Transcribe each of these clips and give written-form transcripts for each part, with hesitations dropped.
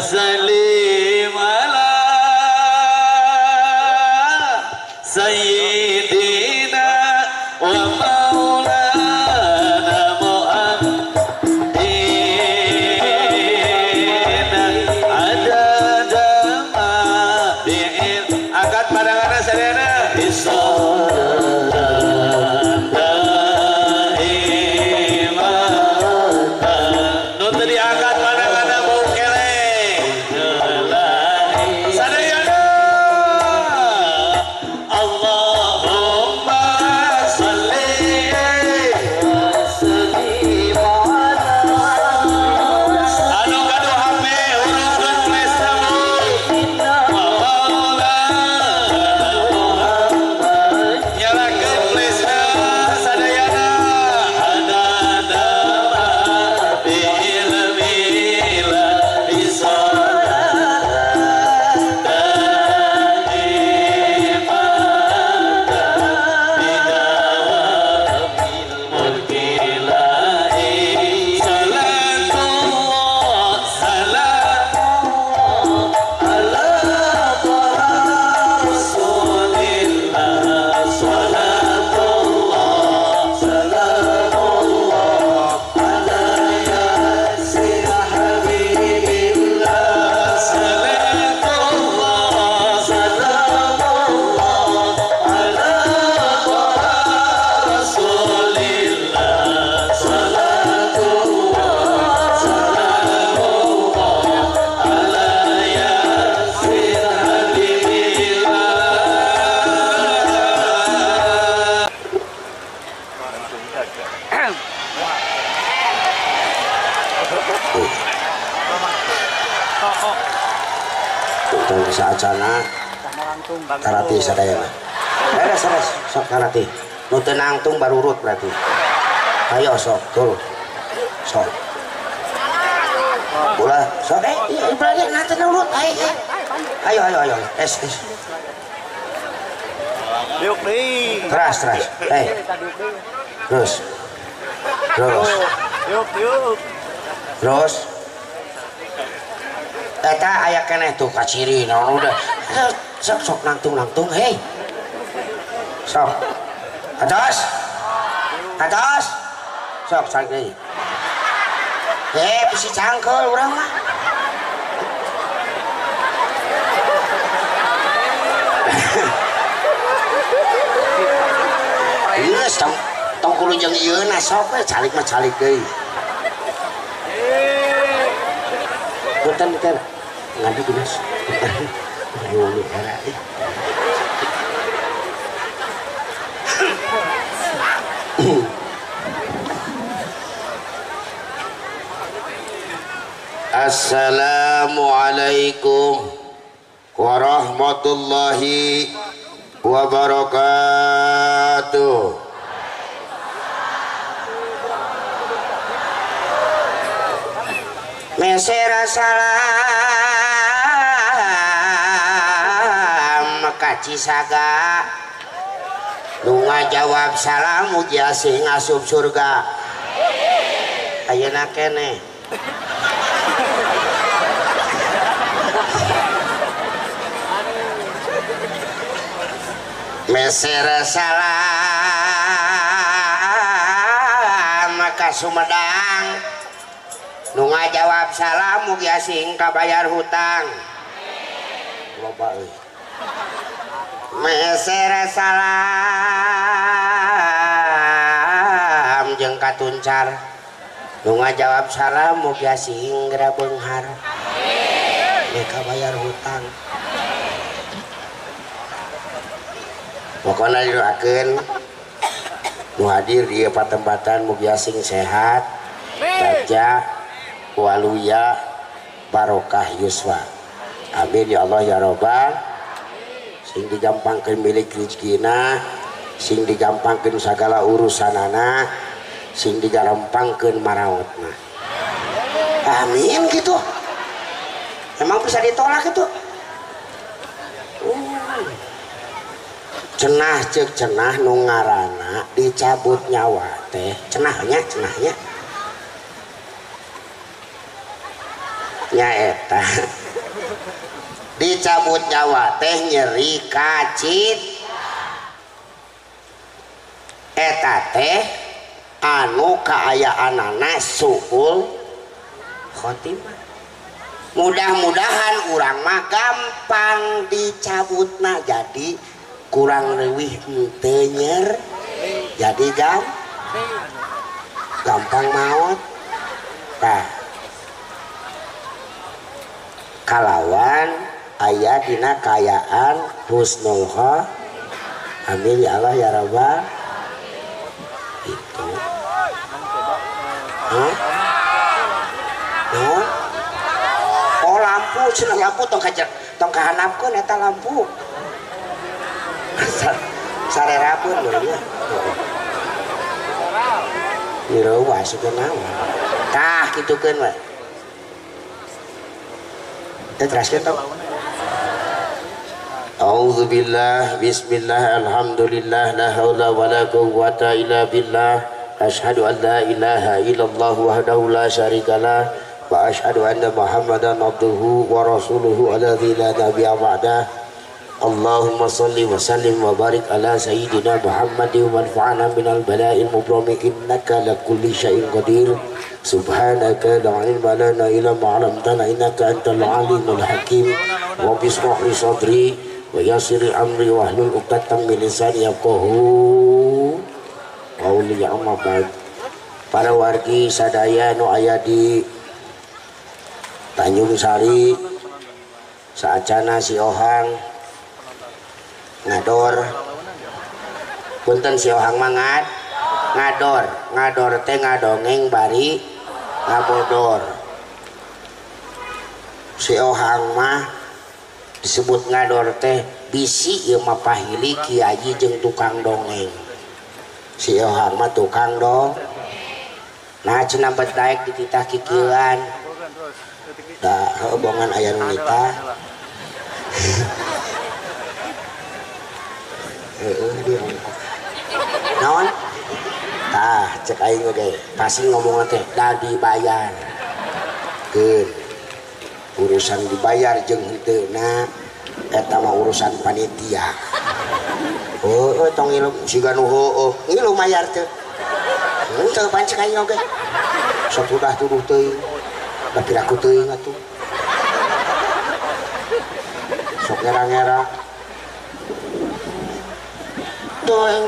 sallim ala sayyidina wa maulana Muhammadin adada ma bi'in. Angkat pandangannya sadayana bisa saacana karati sadayana. Beres sok karati. Nu teu nangtung baru urut berarti. Ayo sok tur. Sok. Ulah sok berarti nanti urut. Ayo. Es. Diuk deui. Keras. Terus. Diuk. Terus. Eta aya keneh tuh kaciri naon udah sok nangtung hei sok atas sok cari deui bisi cangkeul urang mah ieu tong kudu jeung ieu na sok we calik deui punten ngadi guys. Assalamualaikum warahmatullahi wabarakatuh. Mesera salam kaci saga nu ngajawab salam mugi asih ngasup surga ayeuna keneh mesera salam ka Sumedang nu ngajawab salam mugi asing kabayar hutang loba euy mesere salam jeung katuncar nu ngajawab salam mugi asing geura beunghar amin kabayar hutang pokona didoakeun nu hadir di patempatan mugi asing sehat baja waluya barokah yuswa amin ya Allah ya Rabbal sing digampangkeun milik rezekina sing digampangkeun sagala urusanana sing digarampangkeun maraotna amin gitu emang bisa ditolak itu cenah cek cenah nu ngaranna dicabut nyawa teh cenahnya nyaeta dicabut nyawa teh nyeri kacit eta teh anu kaayaanana suul khotimah. Mudah-mudahan urang mah gampang dicabutna jadi kurang leuwih teu nyer jadi gampang maot. Tah kalawan aya dina kayaan husnul khotimah. Amin ya Allah ya Rabbal itu. Oh lampu cenah lampu tong kahanapkeun eta lampu. Sarerapeun meureun. Nireuwa sikeun naon. Tah kitukeun we. Teh teraskeun tong. A'udzubillah bismillah alhamdulillah la haula wala quwwata illa billah asyhadu an la ilaha illallah wahdahu la syarikalah wa asyhadu anna muhammadan abduhu wa rasuluhu alladzi la nabiyya ba'dah. Allahumma salli wa sallim wa barik ala sayyidina Muhammadin wa anfa'na minal bala'il mubrami innaka la kulli syai'in qadir subhanaka la ilma lana illa ma 'allamtana innaka antal alimul hakim wa bishrah li sadri wa yassir amri wa hlul 'uqdatam min lisani yafqahu qawli. Amma ba'd. Para wargi sadaya nu aya di Tanjung Sari saacana si Ohang ngador punten si Ohang mangat ngador teh ngadongeng bari ngabodor. Si Ohang mah disebut ngador teh bisi ieu mah pahili kiai jeung tukang dongeng. Si Ohang mah tukang dong. Nah cenah bet daek dititah kikieuan da heubeungan aya nu nitah. Naon? Tah cek aing oge pasti ngomong teh da dibayar. Keun urusan dibayar jeung henteu na eta mah urusan panitia. Oh tong ngilu siga nu heueuh ngilu mayar teh. Henteu pan cek aing oge. Satudah tuduh teuing. Da piraku teuing atuh. Sok ngera-ngera. Doeng.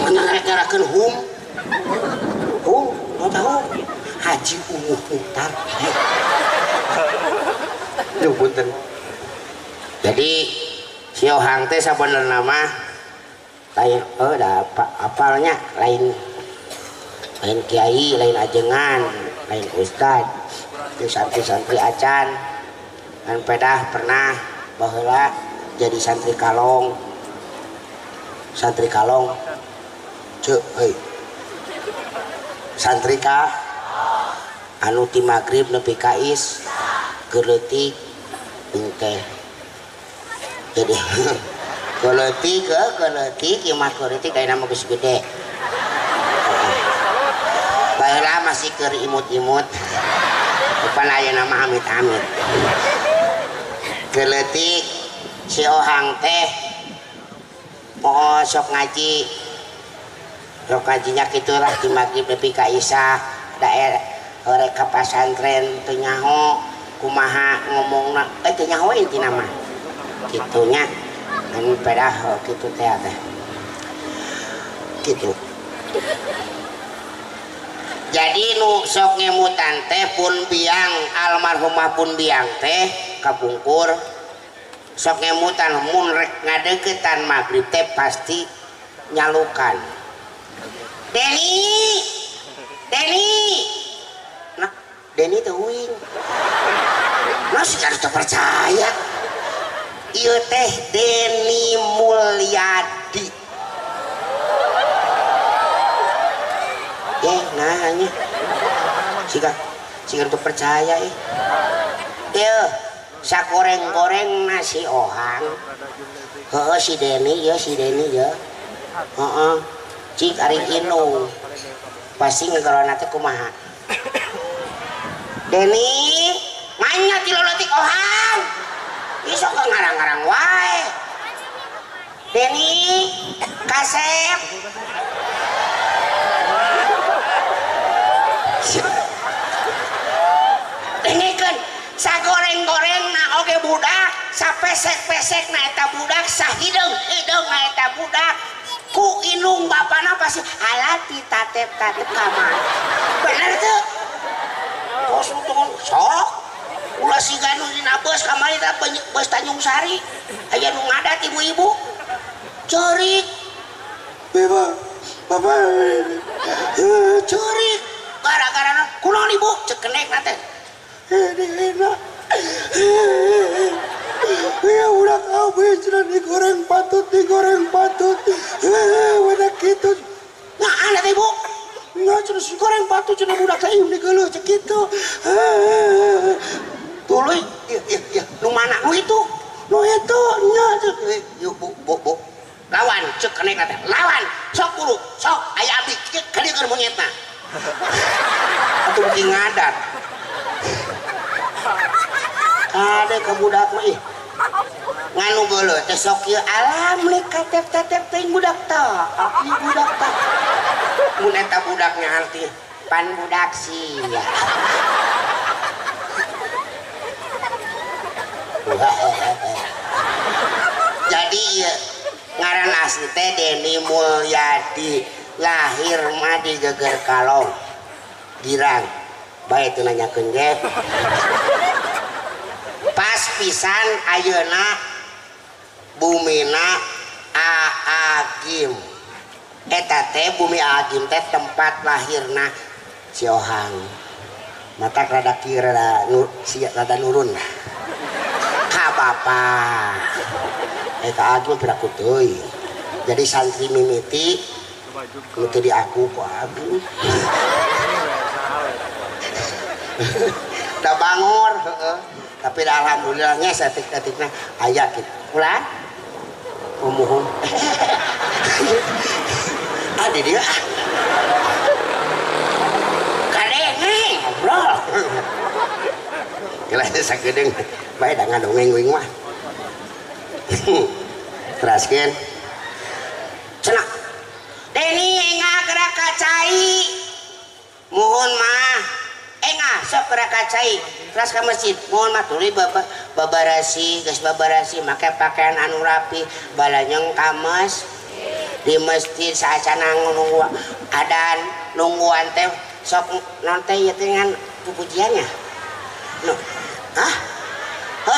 Mana ngera-ngerakeun hum? Hum, mau tahu? Haji Umuh Muhtar. Duh punten. Jadi si Ohang teh sabenerna mah lain da apalnya lain kiai, lain ajengan, lain ustad, itu santri-santri acan. Dan pedah pernah baheula jadi santri kalong cek hei santri ka anu ti magrib nepi ka is keleutik teh jadi keleutik ieu mah keleutik dayana mah geus gede baheula masih keur imut-imut depan ayeuna mah amit-amit keleutik si Ohang teh sok ngajinya gitulah di magrib nepi ka isya daerah rek ka pasantren teu nyaho kumaha ngomongna teu nyaho intina mah kitu nya anu pedah kitu teh kitu. Jadi nu sok ngemutan teh pun biang almarhumah pun biang teh kapungkur sok ngemutan mun rek ngadeuketan magrib teh pasti nyalukan Deni nah Deni teh uing nah secara terpercaya ieu teh Deni Mulyadi nanya siga terpercaya ieu sakoreng-koreng nasi Ohang heueuh si Deni ya heeh cik ari Inung pasti ngegarona teh kumaha Deni manya ti lolotik ohang iso ke ngarang-ngarang wae. Deni Kasep dengekeun sagoreng-goreng na oge budak sapesek-pesek na eta budak sahideung-hideung na eta budak ku indung bapana pasti alati tatep-tatep kamar bener tuh kos utun sok ulah siga nu dina beus kamari teh beus Tanjung Sari aya nu ngadat ibu-ibu ceurik beba bapak ceurik gara-gara kunaon ibu ceuk kenek na teh enak ya udah kau bener digoreng patut udah gitu nah ada ibu nggak terus goreng patut cina budak saya ini geuleuh cek gitu tuluy iya nu mana nu itu nya yuk bu lawan cek kenek teh lawan sok buru sok aya abdi kadieun monyetna atuh beuki ngadat ada ke budak mah ih nganu geuleuh teh sok ieu alam nih katep-katep teh budak tah ieu budak tah mun eta budaknya arti pan budak sih ya jadi ieu ngaran asli teh Deni Mulyadi lahir mah di Geger Kalong Girang bae teu nanyakeun ge pas pisan ayeuna bumina Aagim eta teh bumi Aagim teh tempat lahirna si Ohang mata rada kieu rada nurun ka bapa eta Aagim piraku teuy jadi santri mimiti nu teu diaku ku Aagim da bangor heeh tapi alhamdulillahnya setik-setiknya aya gitu ulah umuhun ada dia kadeng ngobrol kira sagedeung bae da ngadongeng wing mah teraskeun cenah Deni enggak gerak kacai muhun mah enggak sok gerak kacai terus ke masjid mohon mah tuluy babarasi geus babarasi make pakaian anu rapi balanyeng kames di masjid saacana nunggu adan nungguan teh sok non teh ieu teh ngan pupujiannya nu hah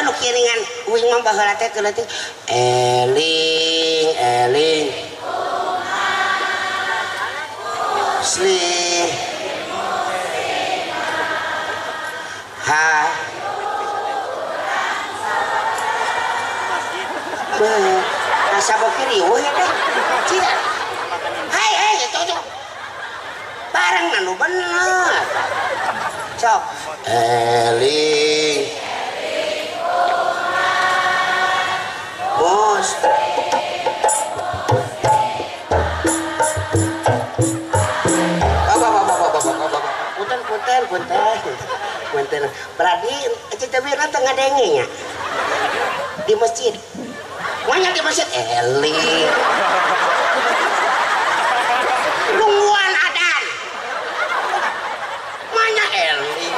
nu kiringan uing mah baheula teh teu leutik eling muslim ha asa bokiri we teh cia hai itu bareng anu bener sok eling bos punten berarti cicabirna teh ngadengenya di masjid banyak di masjid eling nungguan adan banyak eling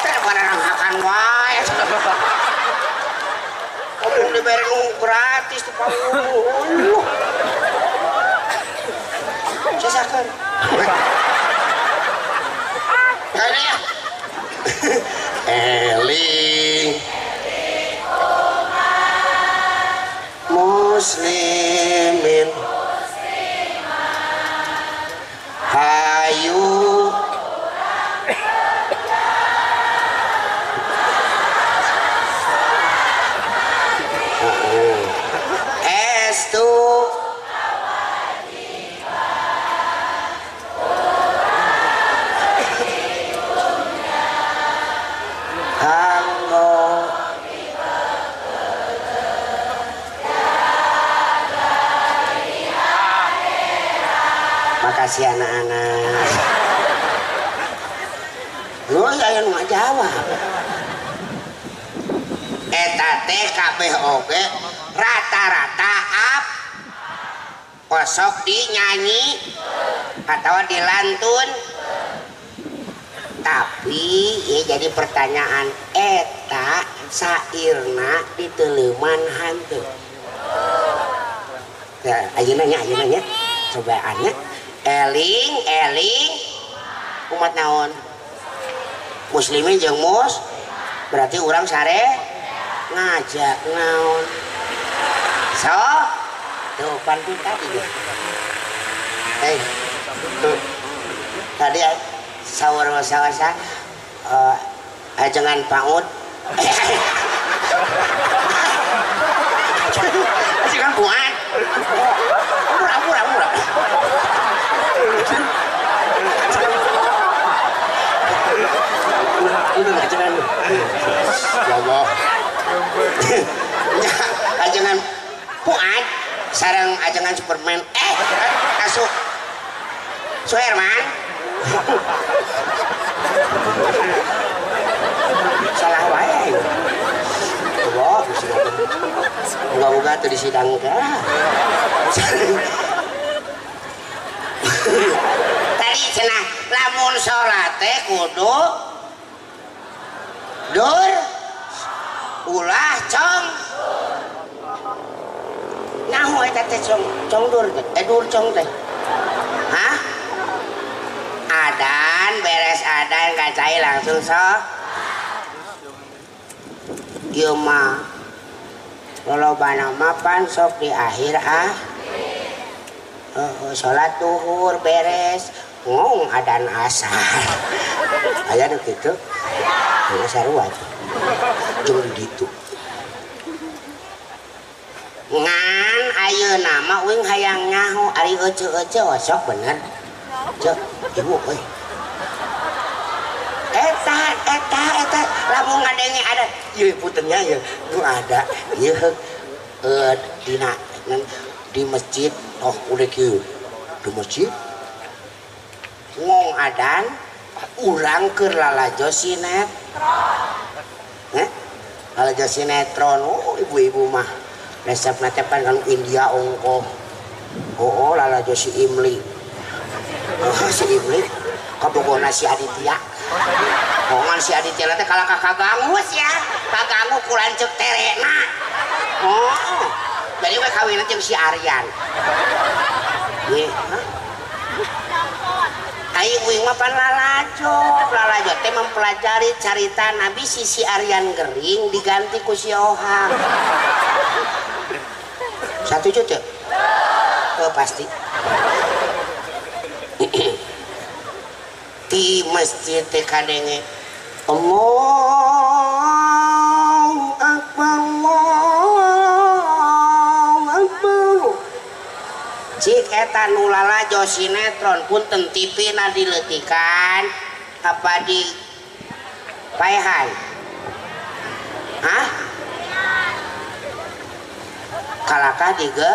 terbarang makan wae kamu diberi gratis tuh kamu sesakan kayaknya ya eling muslimin hayu estu makasih anak-anak. Lu aya nu ngajawab. Eta teh kabeh oge rata-rata kosok dinyanyi atau dilantun. Tapi ya jadi pertanyaan, eta sairna diteleman hantu. Ya, ayeuna nya cobaannya eling umat naon muslimin jeung mus berarti orang sare ngajak naon so tuh pantun tadi ya tuh tadi sawar-sawasa ajengan paut ajengan buat murah itu ajengan ya Allah ajengan buat sarang ajengan Superman masuk Superman salah wae Allah moga-moga teu disidang teh tadi cenah lamun salat teh kudu dur ulah cong nahu eta teh cong dur dur cong teh hah adan beres adan kacai langsung sok ieu mah lolobana mapan sok di akhir salat duhur beres ngong adan asar aya nu kitu sarua jeung ditu ngan ayeuna mah uing hayang nyaho ari ece-ece sok bener cek ibu euy eta lamun ngadenge ada ieu puternya ya nu ada ieu dina di masjid udah kieu di masjid ngong adan urang keur lalajo sinetron lalajo sinetron ibu-ibu mah resep natepan kan India ongko lalajo si Imli si Imli kabogona si Aditya ngan si Aditya teh kalah kaganggus ya kaganggu ku lanceuk terena jadi we kawin jeung si Aryan ye ai uing mah pan lalajo teh mempelajari carita Nabi si Aryan Gering diganti ku si Ohang satu cucu pasti di masjid teh kadenge Allahu Akbar cik eta nu lalajo sinetron punten TV na diletikan apa di paehan hah kalakah dige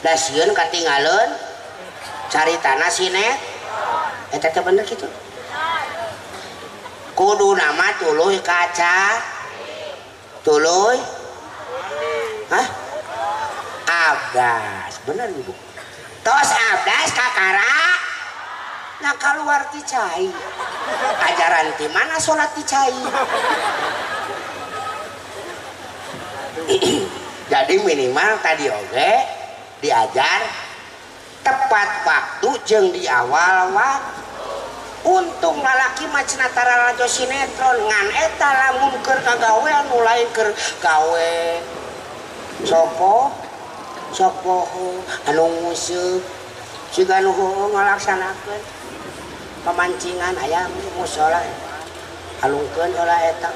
da sieun katinggalun caritana sinet eta teh bener kitu kudu nama tuluy kaca tuluy hah abdas bener ibu tos abdas kakara nah keluar ti cai ajaran ti mana sholat ti cai jadi minimal tadi oge diajar tepat waktu jeung di awal waktu untung lalaki mah cenah tara rajo sinetron ngan eta lamun keur kagawe anu lain keur gawe sopo anu nguseup siga nu ngalaksanakeun pemancingan aya musola alungkeun heula eta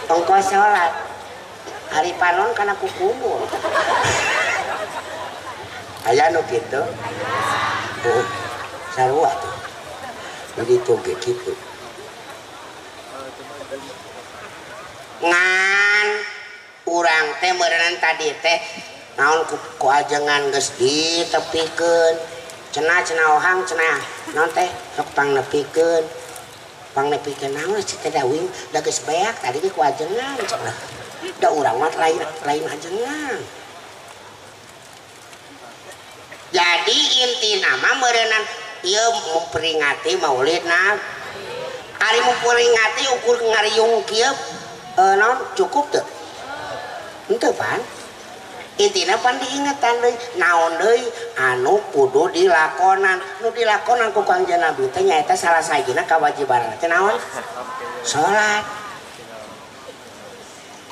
ongkos sholat hari panon kana kukumul aya nu kitu sarua tuh jadi tuh kitu ngan urang teh meureun tadi teh naon ku ajengan geus ditepikeun cenah ohang cenah naon teh sok pangnepikeun naon si teh dawing da geus beak tadi ge ku ajengan cenah da urang mah lain ajengan. Jadi intina mah meureunna ieu memperingati Maulid Nabi. Ari memperingati ukur ngariung kieu naon cukup teu? Henteu pan. Intina pan diingetan deui naon deui anu kudu dilakonan. Nu dilakonan ku Kangjeng Nabi teh nyaeta salah sajina kawajiban teh naon? Salat.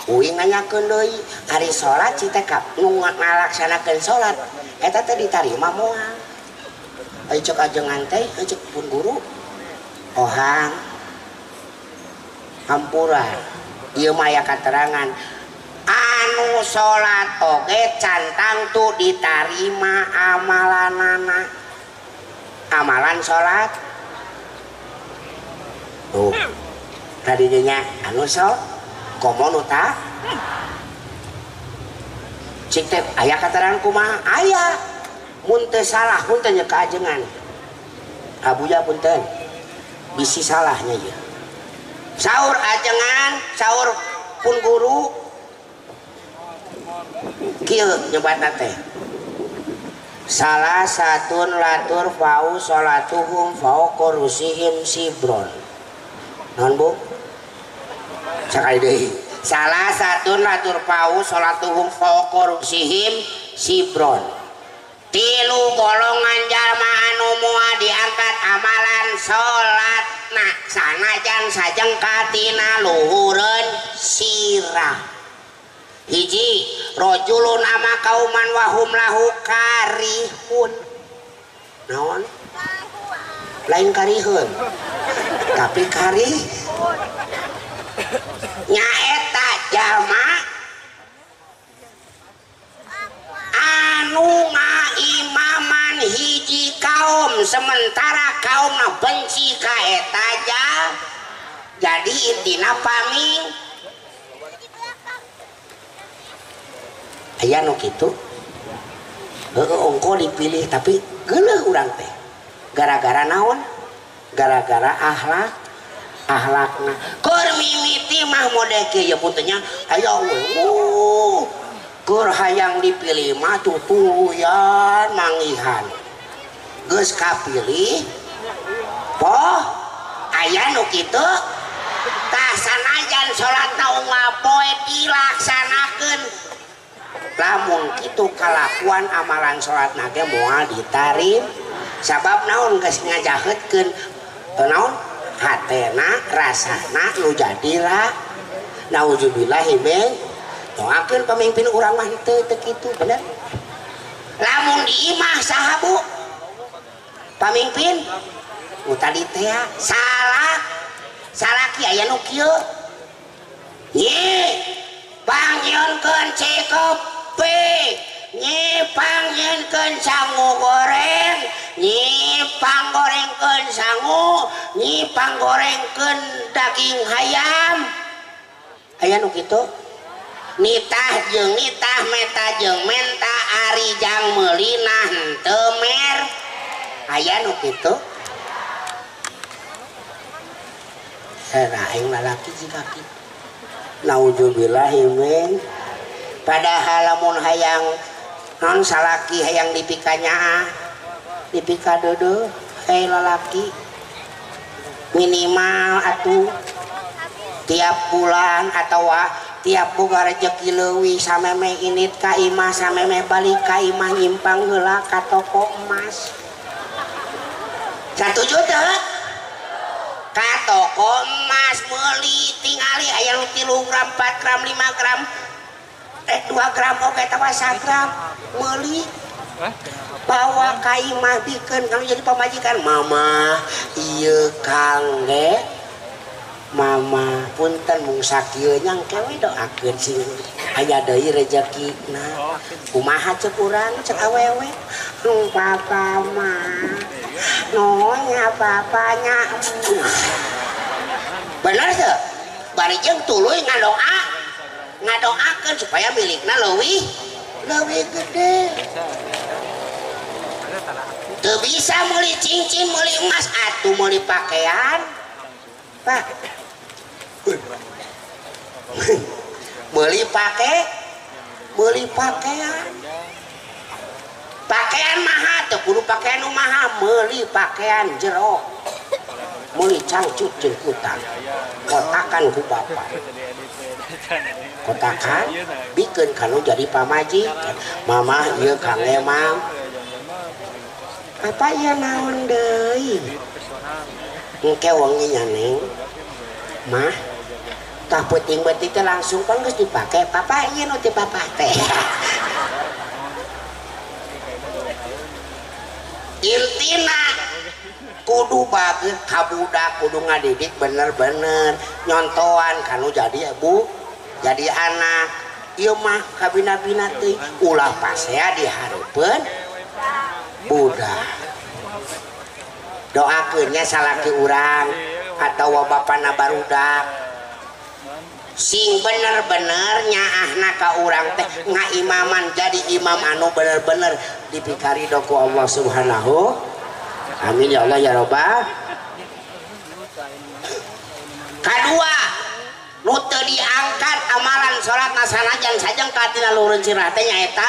Uing nanyakeun deui ari salat cita ka nu ngalaksanakeun salat eta teh ditarima moal. Ai cek ajengan teh cek pun guru. Ohang hampuran ieu mah aya katerangan anu salat oge cantang tu ditarima amalanana. Amalan salat tuh tadi nya anu salat komo ta cik teh aya katerangan kumaha aya mun teu salah mun teu nya kaajengan abuja punten bisi salahnya ya saur ajengan saur pun guru kieu nyebatna teh salah satun latur fau salatuhum fau korusihim sibron naon bu sakali deui salah satun latur fau salatuhum fau korusihim sibron tilu golongan jalma anu moal diangkat amalan salatna sanajan sajengkatina luhureun sirah. Hiji rajulun ama kauman wahum lahu karihun naon lain kariheun tapi karih nyaeta jalma anu ngaimaman hiji kaum sementara kaumna benci ka eta jadi intina paming aya nu kitu ongko dipilih tapi geuleuh urang teh gara-gara naon gara-gara akhlakna keur mimiti mah mode kieu ya puntennya aya we keur hayang dipilih mah tutuyan mangihan geus kapilih poh aya nu kitu tah sanajan salatna unggal poe dilaksanakeun lamun kitu kalakuan amalan salat nage moal ditarim sabab naon geus ngajahetkeun naon hatena rasana nu jadilah nauzubillahi min doakeun pamimpin urang mah teu kitu bener lamun di imah saha bu pamimpin nu tadi teh salah ki aya nu kieu ye panggieunkeun cekep nyi panggieunkeun sangu goreng nyi panggorengkeun sangu nyi panggorengkeun daging hayam aya nu kitu nitah jeung nitah meta jeung menta ari jang meulinah henteu mer aya nu kitu era aing lalaki jiga kitu nauzubillahi min padahal lamun hayang non salaki hayang dipikanya dipika dodo lalaki minimal atuh tiap bulan atau tiap boga rezeki leuwih sameme init ka imah sameme balik ka imah nyimpang heula ka toko emas satuju teu ka toko emas meuli tingali aya nu 3 gram 4 gram 5 gram 2 gram oke tawa 1 gram meuli bawa ka imah bikeun kalau jadi pamajikan mama ieu kang ge mama punten mung sakieu nyangke we doakeun sing aya deui rezekina kumaha ceuk urang ceuk awewe nu papa mah nonya papanya bener teu bari jeung tuluy ngadoa ngadoakeun supaya milikna leuwih gede. Teu bisa meuli cincin, meuli emas, atuh meuli pakaian. Pak. Meuli pakaian. Pakaian maha teu kudu pakaian nu maha, meuli pakaian jero. Meuli cangcut jeung kutan. Kotakan ku bapak. Kotakan bikin kanu jadi pamajikan. Mama ieu Kang Emam. Apa ieu naon deui? Engke wengi nya Neng. Mah, tah peuting beuti teh langsung kan geus dipake. Papa ieu nu ti papa teh. Intina kudu bageut ka budak, kudu ngadidik bener-bener nyontoan kanu jadi ibu, jadi anak. Ieu mah kabina-bina teuing ulah pasea dihareupeun budak. Doakeunnya salaki urang atawa bapana barudak sing bener-bener nyaahna ka urang teh ngaimaman jadi imam anu bener-bener dipikari ku Allah Subhanahu. Amin ya Allah ya Rabbal. Kadua nu teu diangkat amalan salat sanajan sajeng katina lureun sirah teh nyaeta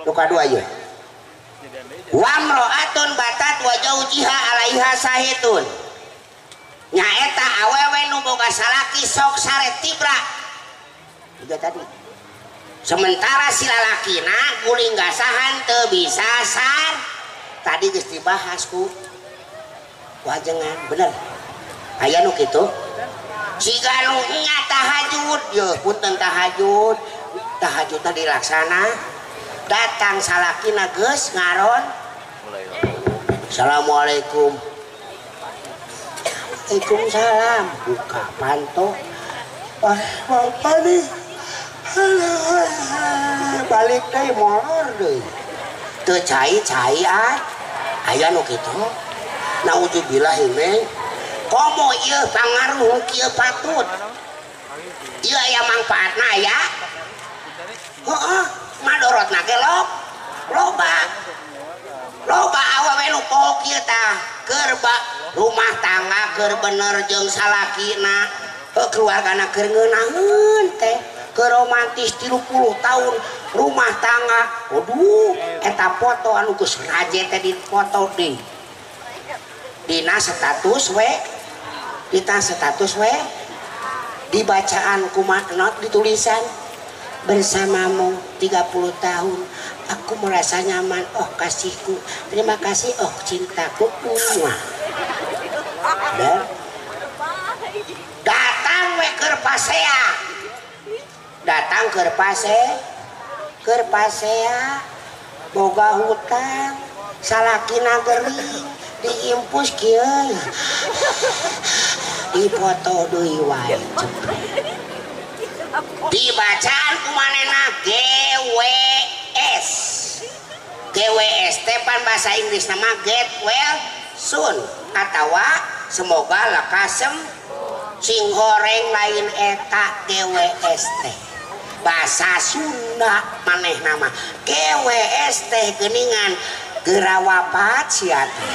nu kadua ieu. Wa mro'atun batat wa jaujiha alaiha sahitun. Nyaeta awewe nu boga salaki sok sare tibra. Juga tadi. Sementara si lalakina guling gasahan teu bisa sar. Tadi geus dibahas ku wajengan bener. Aya nu kitu. Siga nu nya tahajud, yeuh punten tahajud. Tahajudna dilaksana. Datang salakina geus ngaron. Assalamualaikum. Waalaikumsalam. Buka panto. Bapak nih. Balik deui molor deui. Teu cai-cai aya nu kitu. Nauzubillah Meng. Komo ieu pangaruh kieu patut. Ieu aya mangpaatna aya. Heeh, madorotna ge loba awewe nu poho kieu tah keur rumah tangga keur bener jeung salakina, keluargana keur ngeunaheun teh. Romantis 30 tahun rumah tangga. Waduh, eta foto anu geus raje teh di foto deui. Dina status we, dibacaan kumaha not ditulisan bersamamu 30 tahun aku merasa nyaman, oh kasihku, terima kasih, oh cintaku. Dan datang we keur pasea. Datang keur pasea boga hutang salakina gering diimpus kieu dipoto deui wae dibacaan kumanehna GWS tepan bahasa Inggris nama get well soon atawa semoga lekasem sing goreng lain eta GWS teh bahasa Sunda maneh nama GWS teh geuningan geura wapat sia teh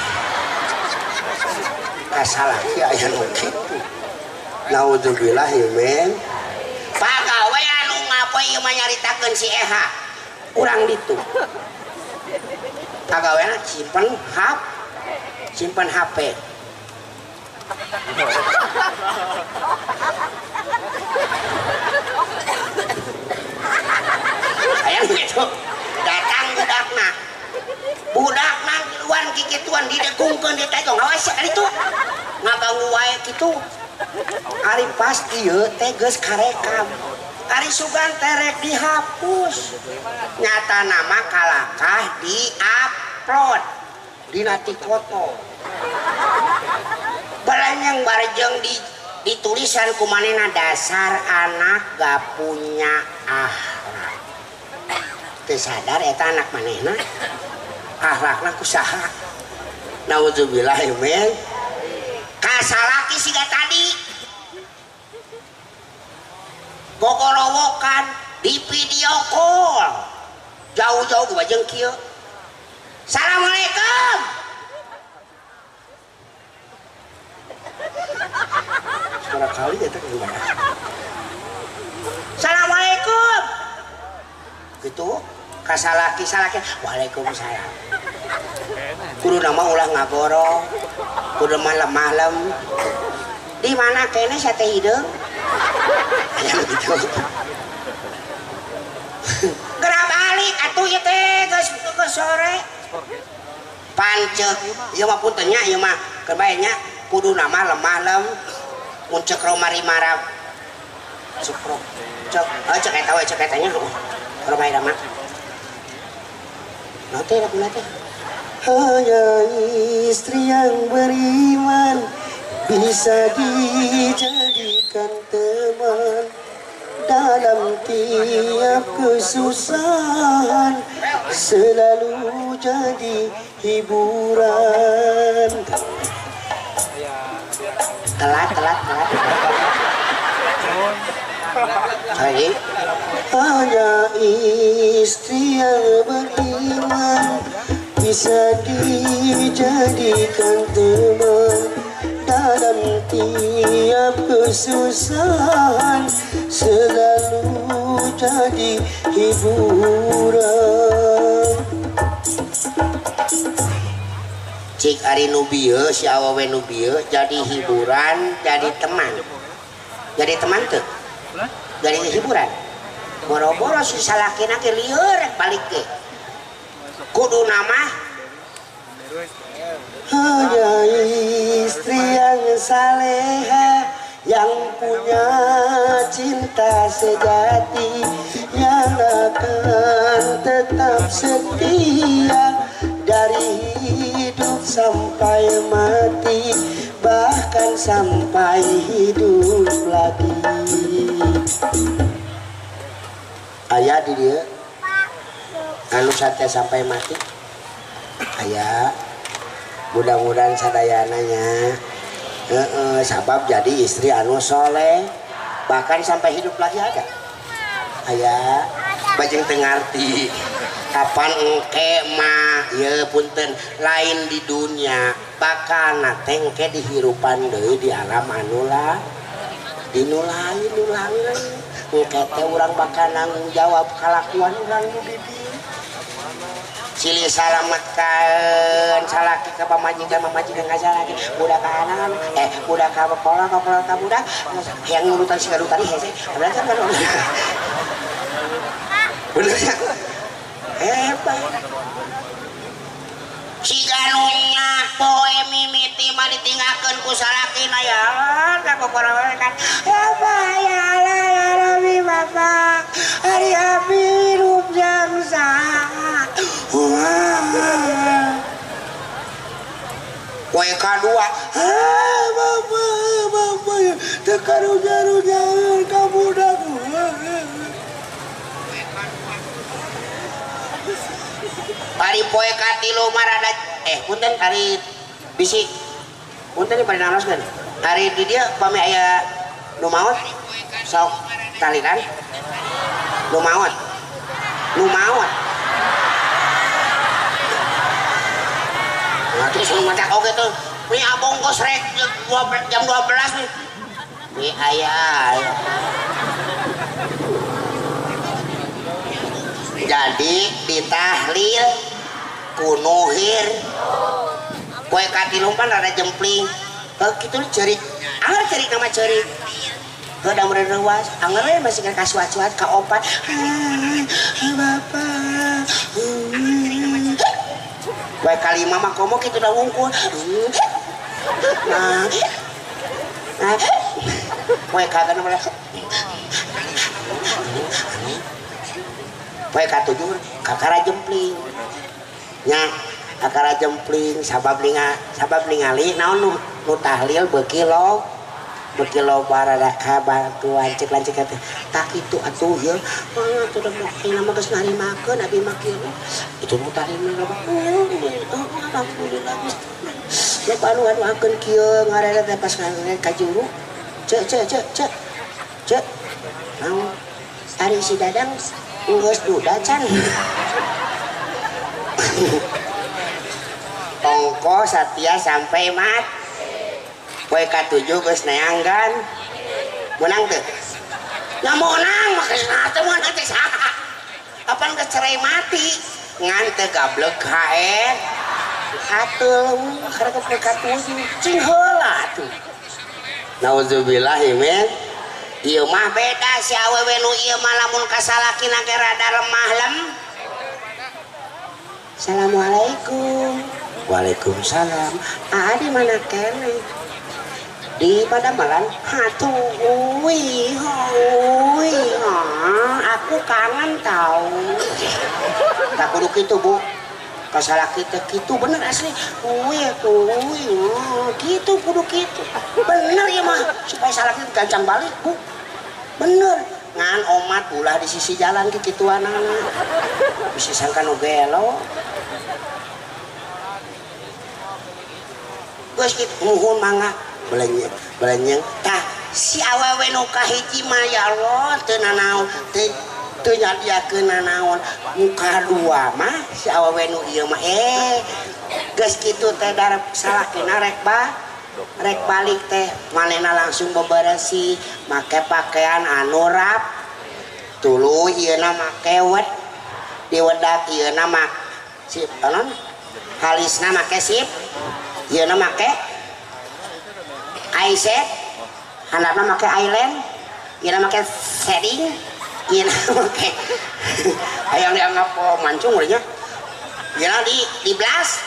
kasalah ki aya nu kitu. Naudzubillah men. Pagawe anu ngapoe ieu mah nyaritakeun si Eha urang ditu pagaweana simpen HP aya gitu. Datang budakna luan kikituan didekungkeun di teh ngawas kali itu ngaganggu wae kitu. Ari pas ieu teh geus karekam, ari sugan terek dihapus, nyata nama kalakah di-upload dina tikoto baranyang barejeng ditulisan kumanehna dasar anak gak punya akhlak. Teu sadar eta anak manehna akhlakna kusaha. Nauzubillah men. Kasalaki siga tadi gogorowokan di video call jauh-jauh ke bajeng kieu. Assalamualaikum. Suara kali eta gimana? Assalamualaikum. Gitu kasalaki salaki waalaikumsalam. Kudu nama ulah ngagorong, kudu malam-malam. Di mana kene saya teh hideung? Ya gitu. Gerak balik atuh ieu teh geus sore. Pancek, ieu mah punten nya ieu mah kebae nya kudu nama malam mun cek romari marab. Suprok. Cek eta we cek eta nya romai mah. Nanti hanya istri yang beriman bisa dijadikan teman dalam tiap kesusahan, selalu jadi hiburan. Telat. Hanya istri yang beriman bisa dijadikan teman dalam tiap kesusahan, selalu jadi hiburan. Cik ari nu bieu si awewe nu bieu jadi hiburan, jadi teman tuh jadi hiburan. Boro-boro si salakina ke lieur balik ke kudu nama hanya istri yang saleha yang punya cinta sejati yang akan tetap setia dari hidup sampai mati, bahkan sampai hidup lagi. Ayah di dia anu sate sampai mati. Ayah mudah-mudahan sadayananya sabab jadi istri anu soleh bahkan sampai hidup lagi ada. Ayah bajeng tengarti kapan engke mah ya punten lain di dunia bakal nate engke dihirupan deui di alam anu lah dinu lain engke teh urang bakal nanggung jawab kalakuan urang nu di dieu. Cili salametkan salaki ka pamajikan ka salaki budak ka anak budak ka sekolah ka budak yang ngurutan si gaduh tadi hese berarti kan bener ya hebat si ganunya poe mimiti mah ditinggalkeun ku salakina ya ka kokorowe kan apa ya Rabbi Bapak hari abi hidup yang sah poe kadua bapak ya teka ruja-rujaeun ka budak hari poe katilu marada punten hari bisi punten di pada nanoskeun hari di dia pami aya nu maot sok talikan nu maot nah terus lu ngacak oke tuh ini abong kos rek jam 12 nih ini ayah jadi ditahlil kunuhir kue katilumpan rada jempling gitu cerik anger cerik nama cerik udah mulai rewas anger masih kan kasuat-suat ka opat bapak kue kalima mah komo gitu udah wungkul nah kue kagak nama kue katujuh kakara jempling nya kakara jempling sabab ningali naon nu tahlil beuki lo barada kabantuan cek lancik teh tak itu atuh ya atuh da nama geus narimakeun abi mah kieu itu nu tahlil mah alhamdulillah ya anu akeun kieu ngarere teh pas ka juru cek Naon? Ari si Dadang geus duda can. Ongko satya sampai mat. Poe ka-7 geus neanggan. Menang teu? Nya menang makanya teh mun teh saha. Apan geus cerai mati. Ngan teu gablek hae. Hatul karena poe ka-7 cing heula tuh. Nauzubillah men. Ieu mah beda si awewe nu ieu mah lamun ka salakina ge rada lemah lem. Assalamualaikum. Waalaikumsalam. Di mana kene? Di Padamalan. Hatuh, aku kangen tahu. Tak kudu kitu Bu. Kasalah kita kitu bener asli. Gitu kudu kitu. Bener ya mah supaya salah kita gancang balik Bu. Bener. Ngan omat ulah di sisi jalan ke kituan anak. Bisa sangka nu gelo. Geus kitu nuhun mangga belenyeng tah si awewe nu kahiji mah ya Allah teu nanaon teu nyadiakeun nanaon nu kadua mah si awewe nu ieu mah geus kitu teh darep salakina rek balik teh manehna langsung beberesih make pakaian anu rap tuluy ieuna make wed diwedak ieuna make sip naon halisna make sip ieuna make eyeshadow, handapna make eyeliner, ieuna make shading, ieuna make hayang dianggap mancung urang nya. Ieuna di blush,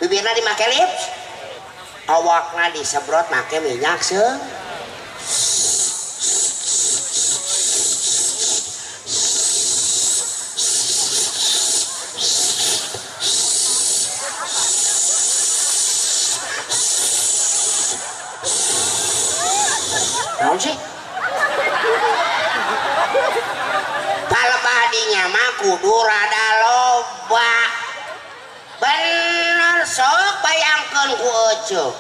bibirna dimake lips, awakna disebrot make minyak seung. Naon sih? Palebadinya mah kudu rada loba. Bener sok bayangkeun ku eceuk.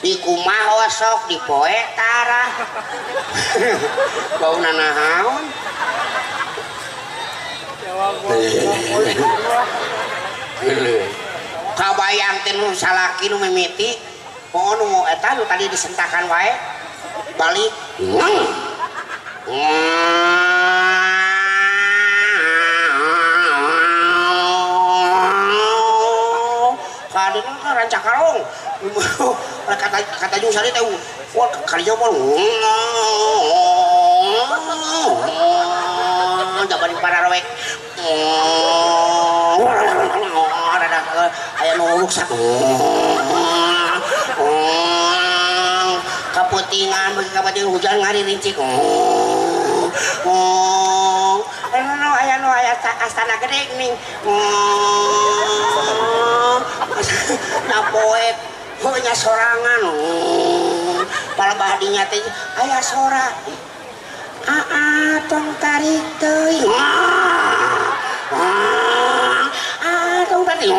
Di kumaha sok di poe tara. Bauna nahaon? Kabayang teh nu salaki nu mimiti, poho nu eta nu tadi disentakan wae. Balik kadang kan rancak karong kata jung sari teh wah kali jauh jabanin para rowek aya nu ruksak kaputingan bagi kaputing hujan ngari rincik aya astana gede ning napoek heunya sorangan palebadinya teh aya sora tong tarik teuing tong tarik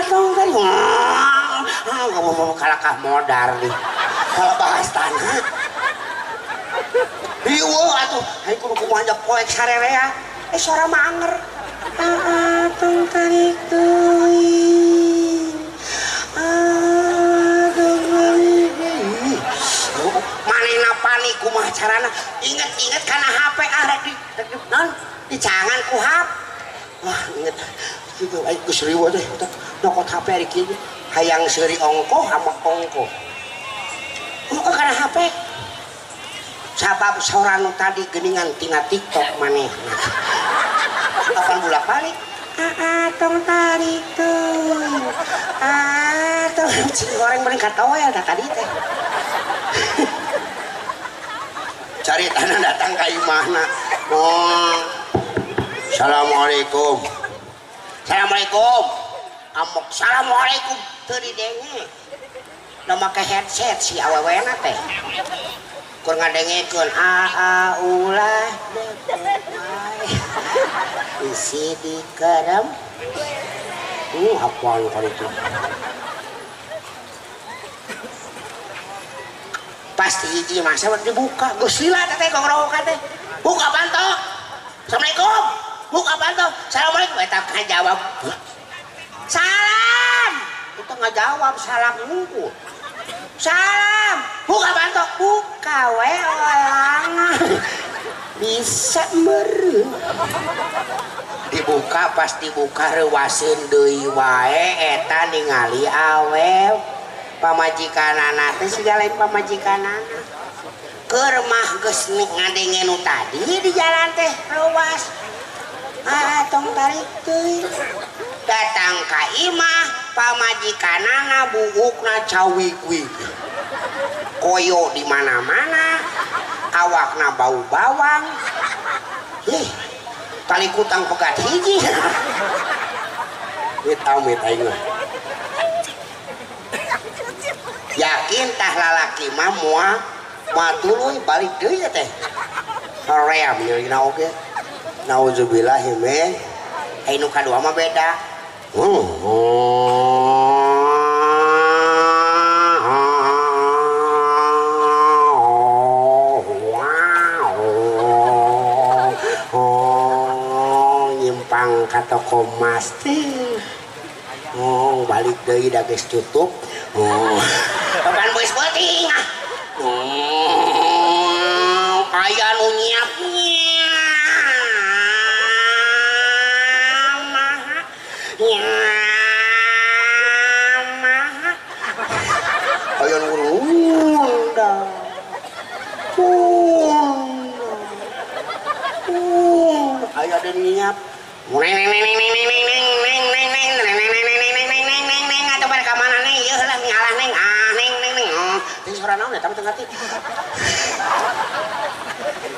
tong tarik ngomong kalakah modar nih kalau bahas tanah ieu atuh hai kudu kumaha poek sarerea sora manger tong tarik teuing manehna panik kumaha carana inget kana HP rek non dicangan ku HP wah inget kitu ai geus riweuh teh nokot HP ari kieu hayang seuri ongko sama ongko kana HP sabab saurang tadi geningan tina TikTok manehna kapan bulak balik tong tarik teuing tong cing goreng beuring katoel da tadi teh caritana datang ka imahna Assalamualaikum amok assalamualaikum teu didenge da make headset si awewena teh kur ngadengekeun ulah isi di kerem apaan kali itu pasti hiji masa dibuka geus lila teh kong rohokan teh buka panto assalamualaikum buka panto assalamualaikum eta ngajawab salam itu ngajawab salam nunggu salam buka panto buka we orang bisa meureun dibuka pas dibuka reuaseun deui wae eta ningali awew pamajikanana teh segala pamajikanana keur mah geus ngadengen nu tadi di jalan teh reuas tong tarik teuing datang ka imah pamajikanana buukna cawik-wik koyo di mana-mana awakna bau bawang tali kutang pegat hiji amit aing yakin tah lalaki mah moal tuluy balik deui teh hoream nyeuna oge nauzubillah men anu kadua mah beda nyimpang ka toko mas teh balik deui da geus tutup papan beus beuting aya nu nyiapnya aya nu ngundang aya ada nyiap atau pada kamana neng ieu heula ngalah neng neng teh suara naon eta teu ngarti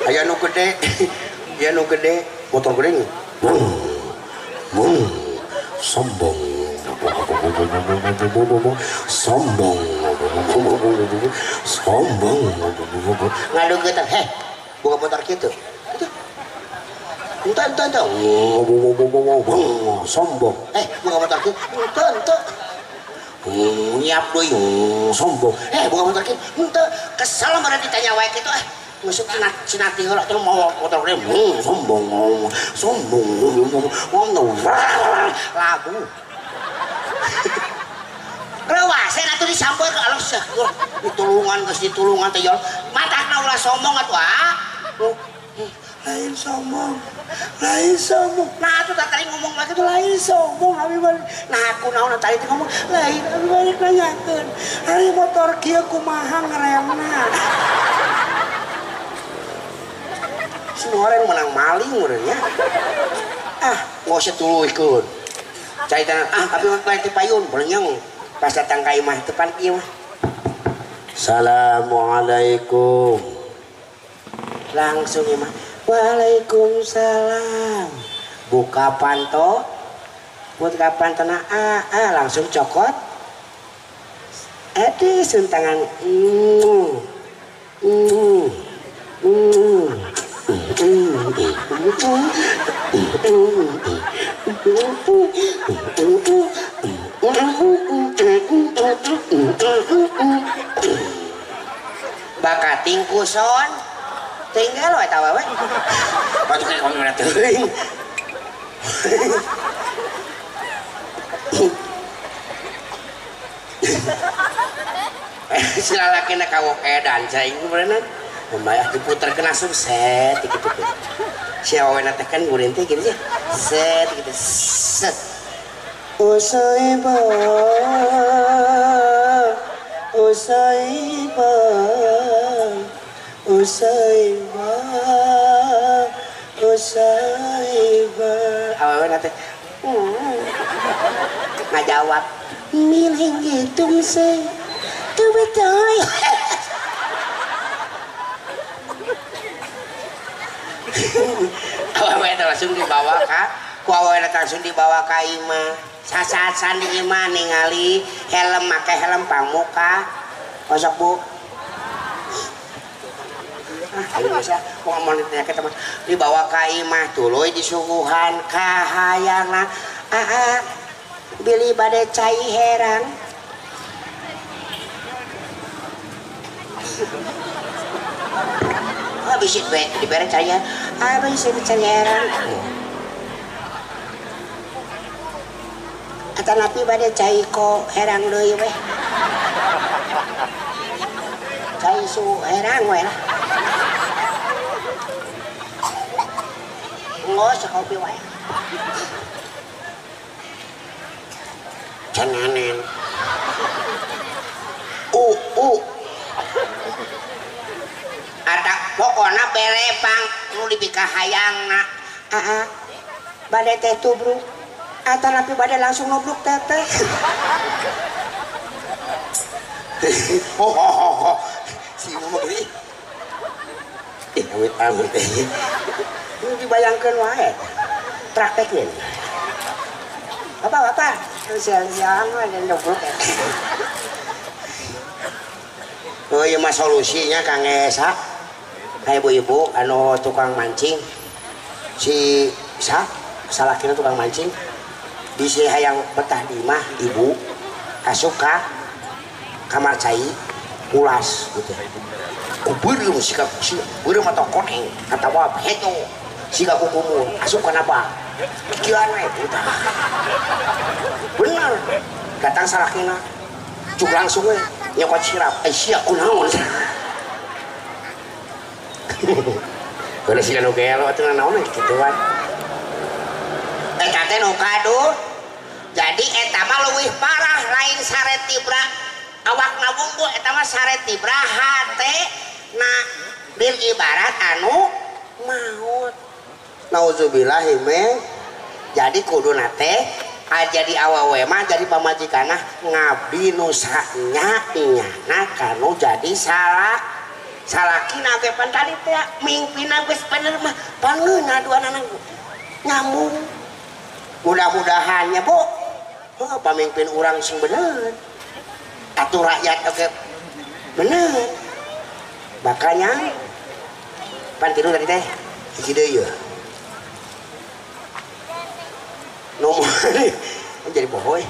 aya nu gede motor gede sombong ngadu kita buka motor kitu entah sombong buka motor kitu entah nyiap deui sombong buka motor kitu entah kesal mah ditanya wae kitu masuk sinati heula teh mau motor gede sombong labu reuaseun atuh disampeun ka Allah ditulungan geus ditulungan teh ya matana ulah sombong atuh lain sombong nah atuh tadi ngomong mah kitu lain sombong abi balik nah aku naon tadi ngomong lain abi balik nanyakeun ari motor kieu kumaha ngeremna semua orang menang maling urangnya nggak usah tuluikeun cai tanah tapi lain teh payun berenyang pas datang ka imah depan kieu mah assalamualaikum langsung imah waalaikumsalam buka panto buka pantona langsung cokot sentangan bakating kuson tinggal we tawa we batu kayak kono na teuing si lalakina kawok edan cai beuneuh membayar diputer kena set gitu si awena teh kan guring teh gitu ya set gitu set usaiba awena teh ngajawab milih gitu sih tuh betul awewe langsung dibawa ka imah sasasan di imah ningali helm make helm pamuka kosok bu ayo bisa ngomong ditanya ke teman dibawa ka imah tuluy disuguhan kahayangna beli bade cai herang Bisit we dibere caya bisa cayaan kata napi bade cai ko herang deui we cai su herang we lah ngos kopi we canganen ada pokoknya berepang nu dipikah hayangna badai teh tubruk atau napi badai langsung nubruk teteh si mama ini amit-amit ini dibayangkan wae praktekin apa siang-siang ada nubruk oh iya mah solusinya Kang Esa kayak ibu-ibu anu tukang mancing si salakina tukang mancing bisa hayang betah di mah ibu asuka kamar cai ulas gitu kubeureum sika beureum atau koneng atawa heto sika kukumur asup kenapa pikiran we bener datang salakina cuk langsung we nyokot sirap sia kunaon kalau sih anu gelo atuh naon kitu wae eta teh nu kadu jadi eta mah leuwih parah lain sare tibra awakna bumbu eta mah sare tibra hate na bil ibarat anu maut nauzubillah hime jadi kuduna teh jadi awewe mah jadi pamajikanna ngabdi nu sanya-nyana kanu jadi salakina ge pantali teh mingpina geus bener mah pangeuna duanana nyambung mudah-mudahannya bu pamimpin orang sing bener atuh rakyat oke bener makanya pantilu tadi teh hiji deui ya nomor jadi bohoy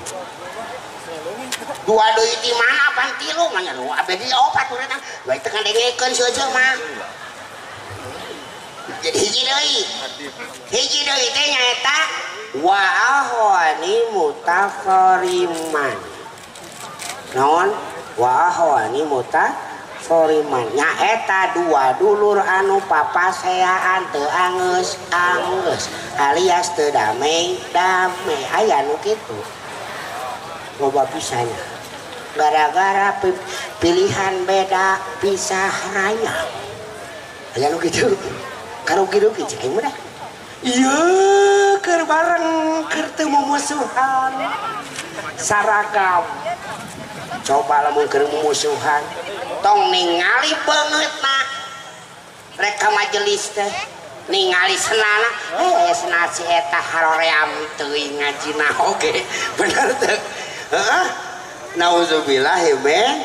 dua deui di mana pantilu mah nya nu abe di opat urang bae teu ngandengekeun saja mah jadi hiji deui teh nyaeta wa ahwani mutafariman naon wa ahwani mutafariman nyaeta dua dulur anu papaseaan teu angeus alias teu damai aya nu kitu loba pisahnya gara-gara pilihan beda pisah raya aya nu kitu karugi-rugi cai mah iya keur bareng keur teu mumusuhan saragam coba lamun keur mumusuhan tong ningali beungeutna rek ka majelis teh ningali senana senat si eta haroream teuing ngajina oge bener teu heeh nauzubillah men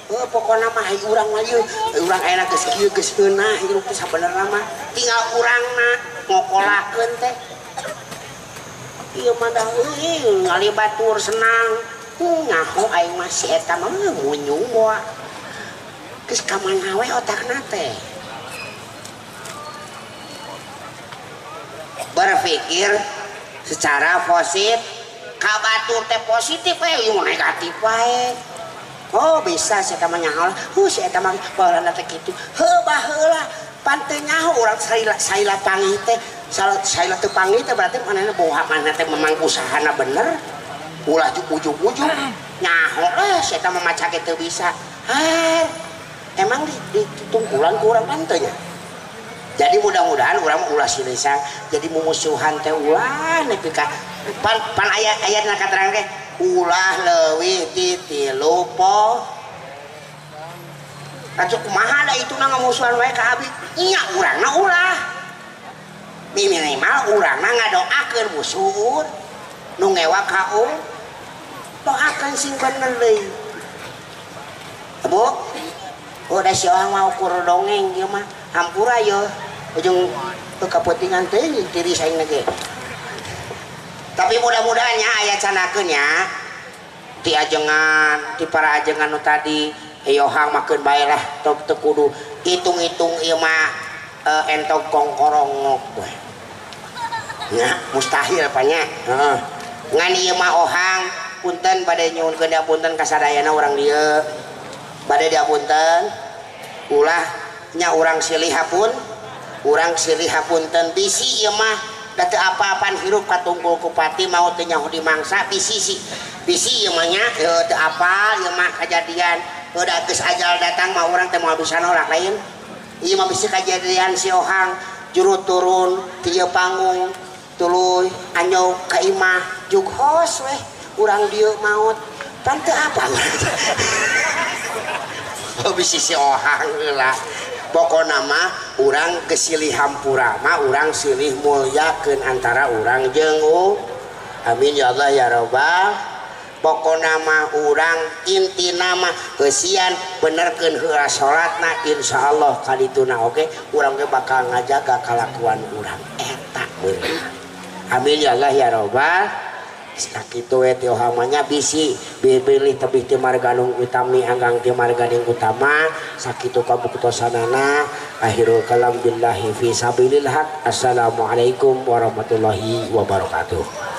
pokoknya mah urang mah ieu urang aya geus kieu geus heunah hirup teh sabenerna mah tinggal urangna ngokolakeun teh ieu mah dah ngali batur senang nyaho aing mah si eta mah munyung moal geus ka mana we otakna teh berpikir secara positif ka batur teh positif we ieu negatif wae oh bisa saya mah nyaho si eta mah baheula teh kitu heuh baheula panteu nyaho urang saila panggih teh saila teu panggih teh berarti manehna boha manehna teh memang usahana bener ulah ujug-ujug nyaho si eta mah maca teu bisa emang ditungkulan ku urang teh nya jadi mudah-mudahan urang ulah sileusang jadi mumusuhan teh ulah nepi ka pan aya katerang teh ulah leuwih ti 3 po Kacuk kumaha da itu na ngamusuhan wae ka abdi nya urangna ulah minimal urangna ngadoakeun musuh nu ngewa ka doakeun sing bener deui Bu udah si orang mau ukur dongeng ieu mah hampura ye ujung teu kapentingan teh diri saing ge tapi mudah-mudahannya aya canakeun nya di ajengan di para ajengan nu tadi Yohang makin bae lah teu kudu hitung-hitung ieu mah entong kongkorongok we. Nya mustahil apanya. Heeh. Ngan ieu mah ohang punten bade nyuhunkeun punten ka sadayana urang dieu. Bade diapunten. Ulah nya urang silih hapun. Urang silih hapunten bisi ieu mah da teu apa-apaan hirup katungkul ku pati maot teh nyaho di mangsa bisi ieu mah nya teu apal ieu mah kajadian. Udah geus ajal datang mah urang teh moal bisa nolak lain. Ieu mah bisi kajadian si ohang juru turun ti ieu panggung tuluy anyau ka imah jug hos weh urang dieu maot pan teu apa. Oh bisi si ohang heula. Pokona mah urang kesilih hampura mah urang silih mulyakeun antara urang jeung amin ya Allah ya Rabbal. Pokona mah urang intina mah kesian benerkeun heula salatna insyaallah kadituna oge urang ge bakal ngajaga kalakuan urang eta beunang. Amin ya Allah ya Rabbal. Sakitu we teh hamanya bisi pilih tebih ti marganung utami anggang ti marganing utama sakitu kabuktosanana akhirul kalam billahi fi sabilillah. Assalamualaikum warahmatullahi wabarakatuh.